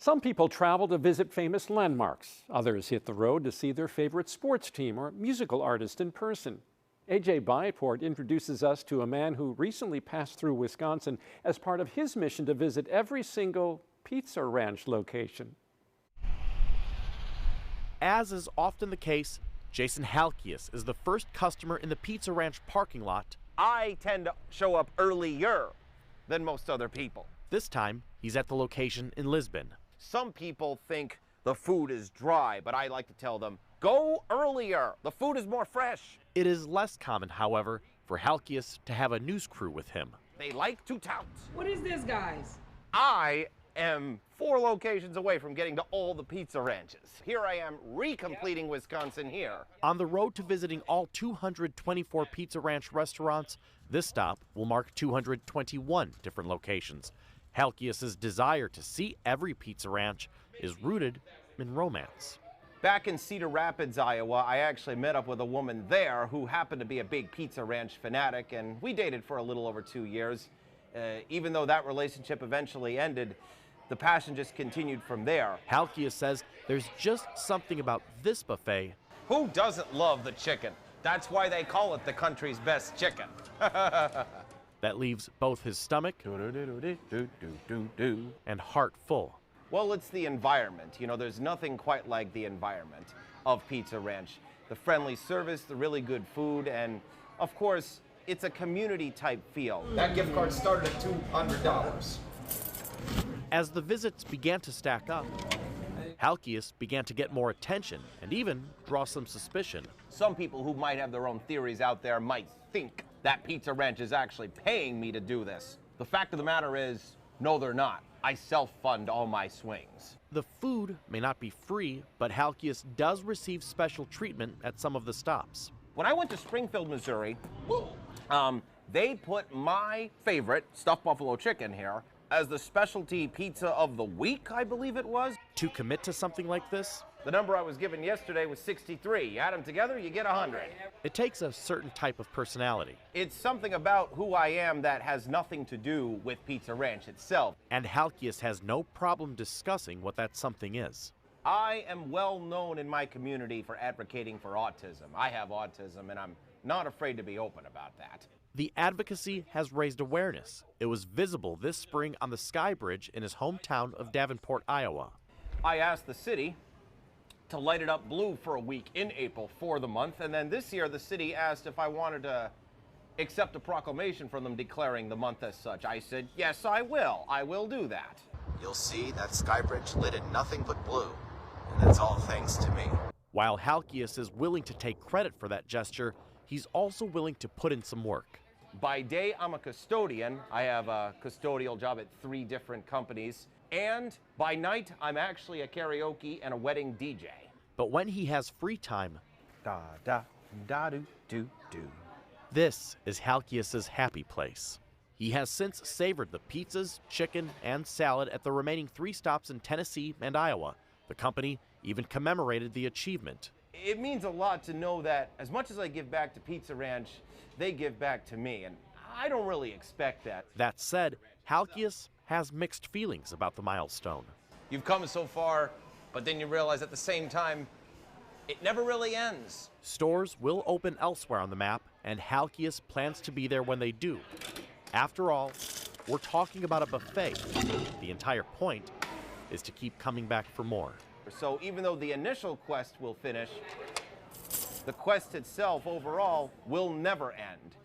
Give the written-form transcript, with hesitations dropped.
Some people travel to visit famous landmarks. Others hit the road to see their favorite sports team or musical artist in person. AJ Byport introduces us to a man who recently passed through Wisconsin as part of his mission to visit every single Pizza Ranch location. As is often the case, Jason Halkias is the first customer in the Pizza Ranch parking lot. I tend to show up earlier than most other people. This time, he's at the location in Lisbon. Some people think the food is dry, but I like to tell them, go earlier. The food is more fresh. It is less common, however, for Halkias to have a news crew with him. They like to tout. What is this, guys? I am 4 locations away from getting to all the pizza ranches. Here I am recompleting Wisconsin here. On the road to visiting all 224 Pizza Ranch restaurants, this stop will mark 221 different locations. Halkias' desire to see every Pizza Ranch is rooted in romance. Back in Cedar Rapids, Iowa, I actually met up with a woman there who happened to be a big Pizza Ranch fanatic, and we dated for a little over 2 years. Even though that relationship eventually ended, the passion just continued from there. Halkias says there's just something about this buffet. Who doesn't love the chicken? That's why they call it the country's best chicken. That leaves both his stomach and heart full. Well, it's the environment. You know, there's nothing quite like the environment of Pizza Ranch. The friendly service, the really good food, and of course, it's a community type feel. That gift card started at $200. As the visits began to stack up, Halkias began to get more attention and even draw some suspicion. Some people who might have their own theories out there might think that Pizza Ranch is actually paying me to do this. The fact of the matter is, no, they're not. I self-fund all my swings. The food may not be free, but Halkias does receive special treatment at some of the stops. When I went to Springfield, Missouri, they put my favorite stuffed buffalo chicken here as the specialty pizza of the week, I believe it was. To commit to something like this, the number I was given yesterday was 63. You add them together, you get 100. It takes a certain type of personality. It's something about who I am that has nothing to do with Pizza Ranch itself. And Halkias has no problem discussing what that something is. I am well known in my community for advocating for autism. I have autism, and I'm not afraid to be open about that. The advocacy has raised awareness. It was visible this spring on the Sky Bridge in his hometown of Davenport, Iowa. I asked the city to light it up blue for a week in April for the month, and then this year the city asked if I wanted to accept a proclamation from them declaring the month as such. I said, yes, I will. I will do that. You'll see that Sky Bridge lit in nothing but blue, and that's all thanks to me. While Halkias is willing to take credit for that gesture, he's also willing to put in some work. By day, I'm a custodian. I have a custodial job at 3 different companies. And by night, I'm actually a karaoke and a wedding DJ. But when he has free time, do. This is Halkias' happy place. He has since savored the pizzas, chicken, and salad at the remaining 3 stops in Tennessee and Iowa. The company even commemorated the achievement. It means a lot to know that as much as I give back to Pizza Ranch, they give back to me, and I don't really expect that. That said, Halkias has mixed feelings about the milestone. You've come so far, but then you realize at the same time, it never really ends. Stores will open elsewhere on the map, and Halkias plans to be there when they do. After all, we're talking about a buffet. The entire point is to keep coming back for more. So even though the initial quest will finish, the quest itself overall will never end.